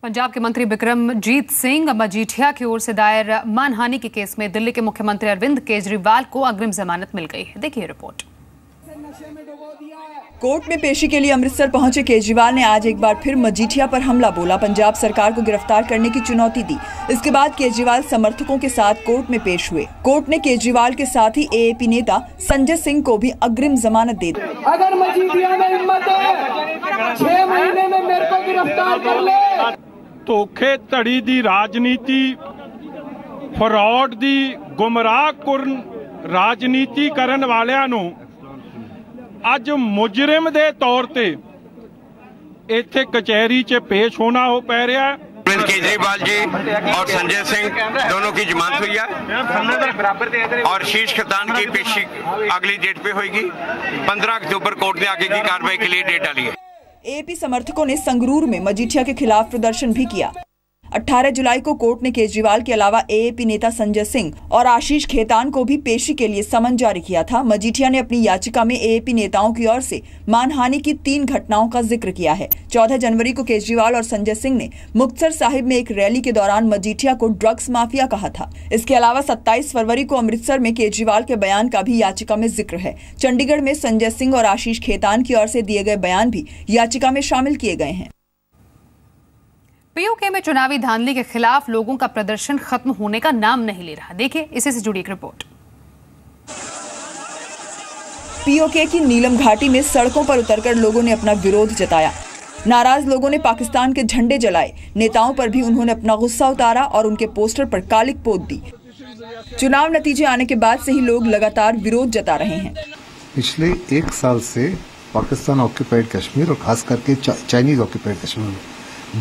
पंजाब के मंत्री बिक्रमजीत सिंह मजीठिया की ओर से दायर मानहानि के केस में दिल्ली के मुख्यमंत्री अरविंद केजरीवाल को अग्रिम जमानत मिल गई है। देखिए रिपोर्ट। कोर्ट में पेशी के लिए अमृतसर पहुंचे केजरीवाल ने आज एक बार फिर मजीठिया पर हमला बोला, पंजाब सरकार को गिरफ्तार करने की चुनौती दी। इसके बाद केजरीवाल समर्थकों के साथ कोर्ट में पेश हुए। कोर्ट ने केजरीवाल के साथ ही एएपी नेता संजय सिंह को भी अग्रिम जमानत दे दी। अगर मजीठिया में हिम्मत है 6 महीने में मेरे को गिरफ्तार कर ले। ਧੋਖੇ ਧੜੀ ਦੀ ਰਾਜਨੀਤੀ, ਫਰਾਡ ਦੀ ਗੁੰਮਰਾਹਕੁਨ ਰਾਜਨੀਤੀ ਕਰਨ ਵਾਲਿਆਂ ਨੂੰ ਅੱਜ ਮੁਜਰਮ ਦੇ ਤੌਰ ਤੇ ਇੱਥੇ ਕਚਹਿਰੀ 'ਚ ਪੇਸ਼ ਹੋਣਾ ਹੋ ਪੈ ਰਿਹਾ ਹੈ। केजरीवाल जी और संजय सिंह दोनों की जमानत हुई है और शीर्ष खतान की पेशी अगली डेट पे होगी। 15 अक्टूबर कोर्ट ने आगे की कार्रवाई के लिए डेट डाली है। एएपी समर्थकों ने संगरूर में मजीठिया के खिलाफ प्रदर्शन भी किया। 18 जुलाई को कोर्ट ने केजरीवाल के अलावा एएपी नेता संजय सिंह और आशीष खेतान को भी पेशी के लिए समन जारी किया था। मजीठिया ने अपनी याचिका में एएपी नेताओं की ओर से मानहानि की 3 घटनाओं का जिक्र किया है। 14 जनवरी को केजरीवाल और संजय सिंह ने मुक्तसर साहिब में एक रैली के दौरान मजीठिया को ड्रग्स माफिया कहा था। इसके अलावा 27 फरवरी को अमृतसर में केजरीवाल के बयान का भी याचिका में जिक्र है। चंडीगढ़ में संजय सिंह और आशीष खेतान की ओर से दिए गए बयान भी याचिका में शामिल किए गए हैं। पीओके में चुनावी धांधली के खिलाफ लोगों का प्रदर्शन खत्म होने का नाम नहीं ले रहा। देखिए इसी से जुड़ी एक रिपोर्ट। पीओके की नीलम घाटी में सड़कों पर उतरकर लोगों ने अपना विरोध जताया। नाराज लोगों ने पाकिस्तान के झंडे जलाए। नेताओं पर भी उन्होंने अपना गुस्सा उतारा और उनके पोस्टर पर कालिक पोत दी। चुनाव नतीजे आने के बाद से ही लोग लगातार विरोध जता रहे हैं। पिछले 1 साल से पाकिस्तान ऑक्यूपाइड कश्मीर और खास करके चाइनीज ऑक्यूपाइड कश्मीर में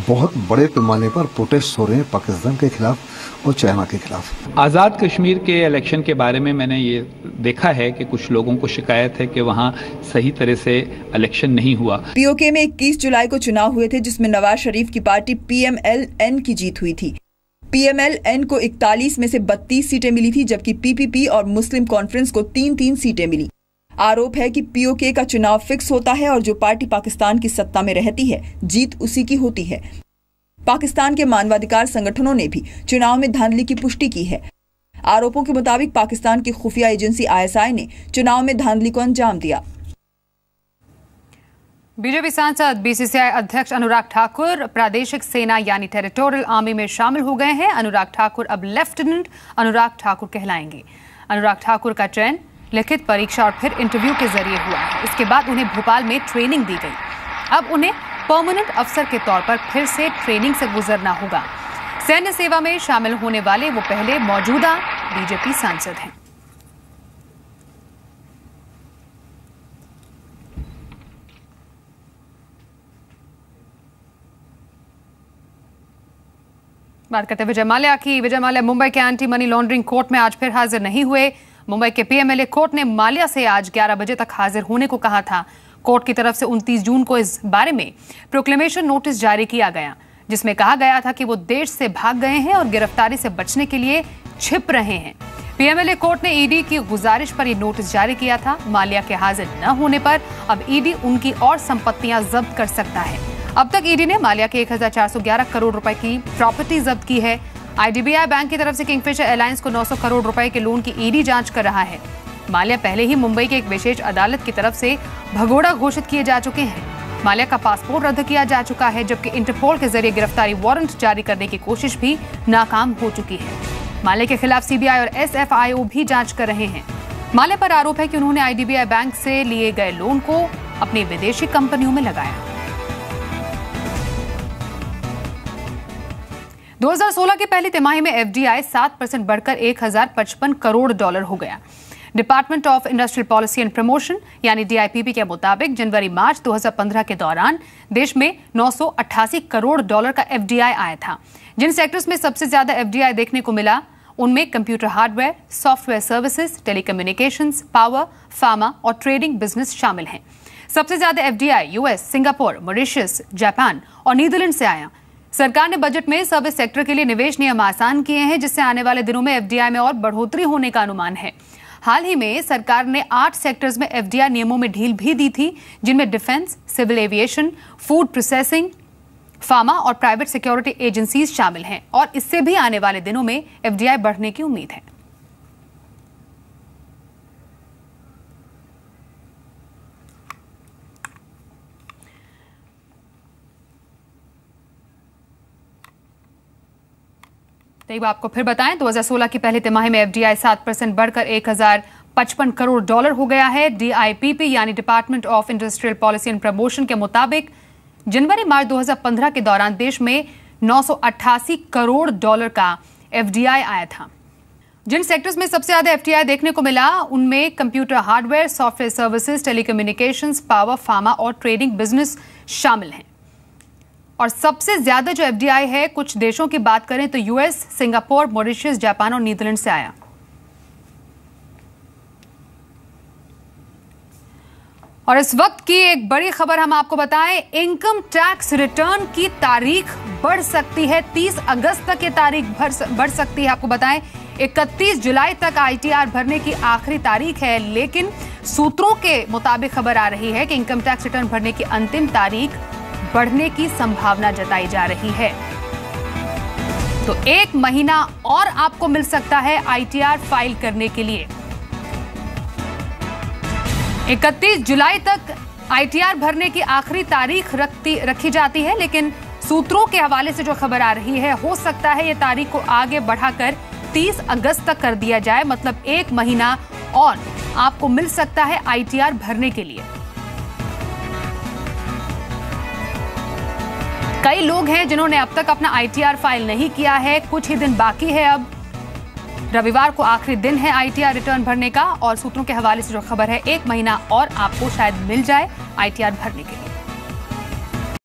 बहुत बड़े पैमाने पर प्रोटेस्ट हो रहे हैं पाकिस्तान के खिलाफ और चाइना के खिलाफ। आज़ाद कश्मीर के इलेक्शन के बारे में मैंने ये देखा है कि कुछ लोगों को शिकायत है कि वहाँ सही तरह से इलेक्शन नहीं हुआ। पीओके में 21 जुलाई को चुनाव हुए थे जिसमें नवाज शरीफ की पार्टी पीएमएलएन की जीत हुई थी। पीएमएलएन को 41 में से 32 सीटें मिली थी जबकि पीपीपी और मुस्लिम कॉन्फ्रेंस को 3-3 सीटें मिली। आरोप है कि पीओके का चुनाव फिक्स होता है और जो पार्टी पाकिस्तान की सत्ता में रहती है जीत उसी की होती है। पाकिस्तान के मानवाधिकार संगठनों ने भी चुनाव में धांधली की पुष्टि की है। आरोपों के मुताबिक पाकिस्तान की खुफिया एजेंसी आईएसआई ने चुनाव में धांधली को अंजाम दिया। बीजेपी सांसद बीसीसीआई अध्यक्ष अनुराग ठाकुर प्रादेशिक सेना यानी टेरिटोरियल आर्मी में शामिल हो गए हैं। अनुराग ठाकुर अब लेफ्टिनेंट अनुराग ठाकुर कहलाएंगे। अनुराग ठाकुर का चयन लिखित परीक्षा और फिर इंटरव्यू के जरिए हुआ है। इसके बाद उन्हें भोपाल में ट्रेनिंग दी गई। अब उन्हें परमानेंट अफसर के तौर पर फिर से ट्रेनिंग से गुजरना होगा। सैन्य सेवा में शामिल होने वाले वो पहले मौजूदा बीजेपी सांसद हैं। बात करते हैं विजय माल्या की। विजय माल्या मुंबई के एंटी मनी लॉन्ड्रिंग कोर्ट में आज फिर हाजिर नहीं हुए। मुंबई के पीएमएलए कोर्ट ने माल्या से आज 11 बजे तक हाजिर होने को कहा था। कोर्ट की तरफ से 29 जून को इस बारे में प्रोक्लेमेशन नोटिस जारी किया गया जिसमें कहा गया था कि वो देश से भाग गए हैं और गिरफ्तारी से बचने के लिए छिप रहे हैं। पीएमएलए कोर्ट ने ईडी की गुजारिश पर यह नोटिस जारी किया था। माल्या के हाजिर न होने पर अब ईडी उनकी और संपत्तियां जब्त कर सकता है। अब तक ईडी ने माल्या के 1411 करोड़ रुपए की प्रॉपर्टी जब्त की है। आईडीबीआई बैंक की तरफ से किंगफिशर एयरलाइंस को 900 करोड़ रुपए के लोन की ईडी जांच कर रहा है। माल्या पहले ही मुंबई के एक विशेष अदालत की तरफ से भगोड़ा घोषित किए जा चुके हैं। माल्या का पासपोर्ट रद्द किया जा चुका है जबकि इंटरपोल के जरिए गिरफ्तारी वारंट जारी करने की कोशिश भी नाकाम हो चुकी है। माल्या के खिलाफ सीबीआई और एसएफआईओ भी जांच कर रहे हैं। माल्या पर आरोप है कि उन्होंने आईडीबीआई बैंक से लिए गए लोन को अपनी विदेशी कंपनियों में लगाया। 2016 की पहली तिमाही में एफडीआई 7% बढ़कर $1055 करोड़ हो गया। Department of industrial policy and promotion यानी डीआईपीपी के मुताबिक जनवरी-मार्च 2015 के दौरान देश में $988 करोड़ का एफडीआई आया था। जिन सेक्टर्स में सबसे ज्यादा एफडीआई देखने को मिला उनमें computer hardware, software services, telecommunications, power, pharma और ट्रेडिंग बिजनेस शामिल हैं। सबसे ज्यादा FDI US, Singapore, Mauritius, Japan और नीदरलैंड से आया। सरकार ने बजट में सर्विस सेक्टर के लिए निवेश नियम आसान किए हैं जिससे आने वाले दिनों में एफडीआई में और बढ़ोतरी होने का अनुमान है। हाल ही में सरकार ने 8 सेक्टर्स में एफडीआई नियमों में ढील भी दी थी जिनमें defence, civil aviation, food processing, pharma और प्राइवेट सिक्योरिटी एजेंसीज शामिल हैं और इससे भी आने वाले दिनों में एफडीआई बढ़ने की उम्मीद है। तो आपको फिर बताएं, 2016 की पहली तिमाही में एफडीआई 7% बढ़कर 1055 करोड़ डॉलर हो गया है। डीआईपीपी यानी department of industrial policy and promotion के मुताबिक जनवरी मार्च 2015 के दौरान देश में 988 करोड़ डॉलर का एफडीआई आया था। जिन सेक्टर्स में सबसे ज्यादा एफडीआई देखने को मिला उनमें computer hardware, software services, telecommunications, power, pharma और ट्रेडिंग बिजनेस शामिल हैं। और सबसे ज्यादा जो एफडीआई है, कुछ देशों की बात करें तो यूएस, सिंगापुर, मॉरिशस, जापान और नीदरलैंड से आया। और इस वक्त की एक बड़ी खबर हम आपको बताएं, इनकम टैक्स रिटर्न की तारीख बढ़ सकती है। 30 अगस्त तक ये तारीख बढ़ सकती है। आपको बताएं 31 जुलाई तक आईटीआर भरने की आखिरी तारीख है, लेकिन सूत्रों के मुताबिक खबर आ रही है कि इनकम टैक्स रिटर्न भरने की अंतिम तारीख बढ़ने की संभावना जताई जा रही है। तो 1 महीना और आपको मिल सकता है आईटीआर फाइल करने के लिए। 31 जुलाई तक आईटीआर भरने की आखिरी तारीख रखी जाती है, लेकिन सूत्रों के हवाले से जो खबर आ रही है, हो सकता है ये तारीख को आगे बढ़ाकर 30 अगस्त तक कर दिया जाए। मतलब 1 महीना और आपको मिल सकता है आईटीआर भरने के लिए। कई लोग हैं जिन्होंने अब तक अपना आईटीआर फाइल नहीं किया है। कुछ ही दिन बाकी है, अब रविवार को आखिरी दिन है आईटीआर रिटर्न भरने का और सूत्रों के हवाले से जो खबर है 1 महीना और आपको शायद मिल जाए आईटीआर भरने के लिए।